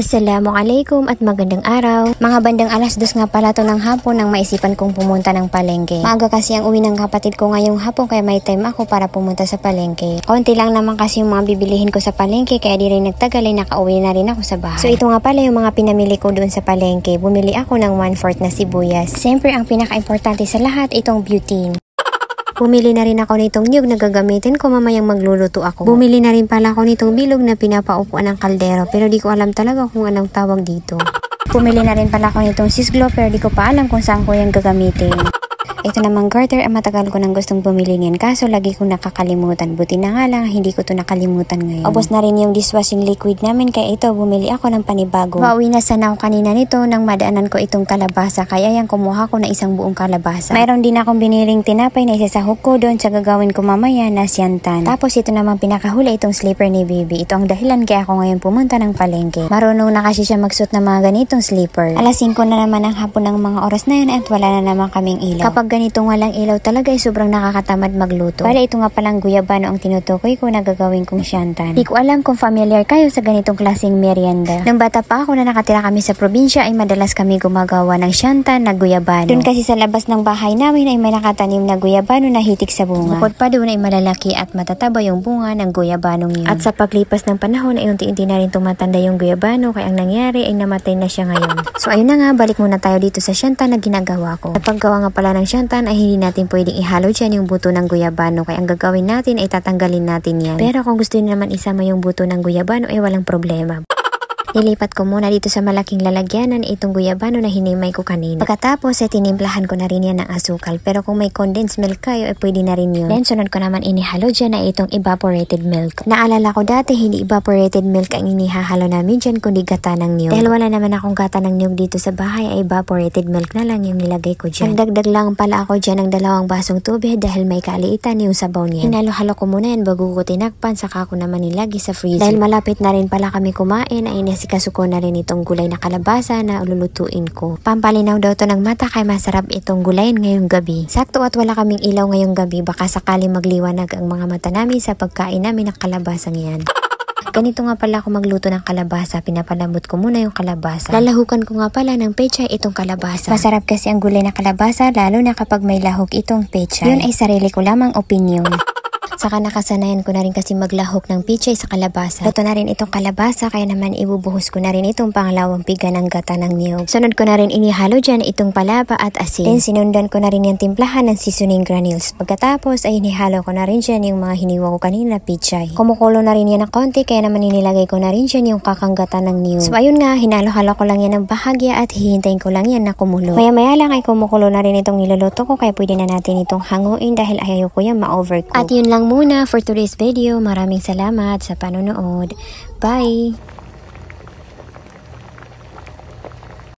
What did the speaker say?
Assalamualaikum at magandang araw. Mga bandang alas 2 nga pala to ng hapon nang maisipan kong pumunta ng palengke. Maaga kasi ang uwi ng kapatid ko ngayong hapon kaya may time ako para pumunta sa palengke. Konti lang naman kasi yung mga bibilihin ko sa palengke kaya di rin nagtagal ay nakauwi na rin ako sa bahay. So ito nga pala yung mga pinamili ko doon sa palengke. Bumili ako ng 1/4 na sibuyas. Siyempre ang pinaka-importante sa lahat itong butane. Bumili na rin ako nitong niyog na gagamitin ko mamayang magluluto ako. Bumili na rin pala ako nitong bilog na pinapaupuan ng kaldero pero di ko alam talaga kung anong tawag dito. Bumili na rin pala ako nitong sisglo pero di ko pa alam kung saan ko yung gagamitin. Ito namang garter, matagal ko nang gustong bumili niyan kaso lagi kong nakakalimutan. Buti na nga lang hindi ko to nakalimutan ngayon. Ubos na rin yung dishwashing liquid namin kaya ito bumili ako ng panibago. Pauwi na sana ako kanina nito nang madaanan ko itong kalabasa kaya yan kumuha ko na isang buong kalabasa. Mayroon din akong biniling tinapay na isasahog ko doon sa gagawin ko mamaya na siyantan. Tapos ito namang pinakahuli itong slipper ni baby. Ito ang dahilan kaya ako ngayon pumunta ng palengke. Marunong na kasi siya magsuot ng mga ganitong slipper. Alas 5 na naman ang hapon ng mga oras na yun at wala na naman kaming ilaw. Kapag ganitong walang ilaw talaga ay sobrang nakakatamad magluto. Bale ito nga palang guyabano ang tinutukoy ko na gagawin kong siyantan. Di ko alam kung familiar kayo sa ganitong klaseng merienda. Nung bata pa ako na nakatira kami sa probinsya ay madalas kami gumagawa ng siyantan na guyabano. Doon kasi sa labas ng bahay namin ay may nakatanim na guyabano na hitik sa bunga. Bukod pa doon ay malalaki at matataba yung bunga ng guyabanong yun. At sa paglipas ng panahon ay unti-unti na rin tumatanda yung guyabano kaya ang nangyari ay namatay na siya ngayon. So ayun na nga, balik muna tayo dito sa siyantan na ginagawa ko. Sa paggawa nga pala ng siyantan ay hindi natin pwedeng ihalo dyan yung buto ng guyabano kaya ang gagawin natin ay tatanggalin natin yan. Pero kung gusto niyo naman isama yung buto ng guyabano ay walang problema. Nilipat ko muna dito sa malaking lalagyanan itong guyabano na hinimay ko kanina. Pagkatapos ay tinimplahan ko na rin yan ng asukal. Pero kung may condensed milk kayo ay pwede na rin yun. Then sunod ko naman inihalo dyan na itong evaporated milk. Naalala ko dati hindi evaporated milk ang inihahalo namin dyan kundi gata ng niyog. Dahil wala naman akong gata ng niyog dito sa bahay ay evaporated milk na lang yung nilagay ko dyan. Nagdagdag lang pala ako dyan ng 2 basong tubig dahil may kaalitan yung sabaw niyan. Hinalo-halo ko muna yan bago ko tinakpan saka ko naman nilagay sa freezer. Dahil malapit na rin pala kami kumain ay sikasuko na rin itong gulay na kalabasa na lulutuin ko. Pampalinaw daw to ng mata kaya masarap itong gulayin ngayong gabi. Sakto at wala kaming ilaw ngayong gabi baka sakali magliwanag ang mga mata namin sa pagkain namin ng kalabasang yan. Ganito nga pala ako magluto ng kalabasa. Pinapalambot ko muna yung kalabasa. Lalahukan ko nga pala ng pechay itong kalabasa. Masarap kasi ang gulay na kalabasa lalo na kapag may lahok itong pechay. Yun ay sarili ko lamang opinion. Saka nakasanayan ko na rin kasi maglahok ng pichay sa kalabasa. Luto na rin itong kalabasa kaya naman ibubuhos ko na rin itong pangalawang piga ng gata ng niyog. Sunod ko na rin inihalo dyan itong palaba at asin. Then sinundan ko na rin yung timplahan ng seasoning granules. Pagkatapos ay inihalo ko na rin dyan yung mga hiniwa ko kanina na pichay. Kumukulo na rin yan ng konti kaya naman inilagay ko na rin dyan yung kakang gata ng niyog. So ayun nga, hinalo-halo ko lang yan ng bahagya at hihintayin ko lang yan na kumulo. Maya-maya lang ay kumukulo na rin itong niluluto ko kaya pwede na natin itong hanguin dahil ayaw ko yan ma-overcook. At yun lang muna for today's video. Maraming salamat sa panonood. Bye!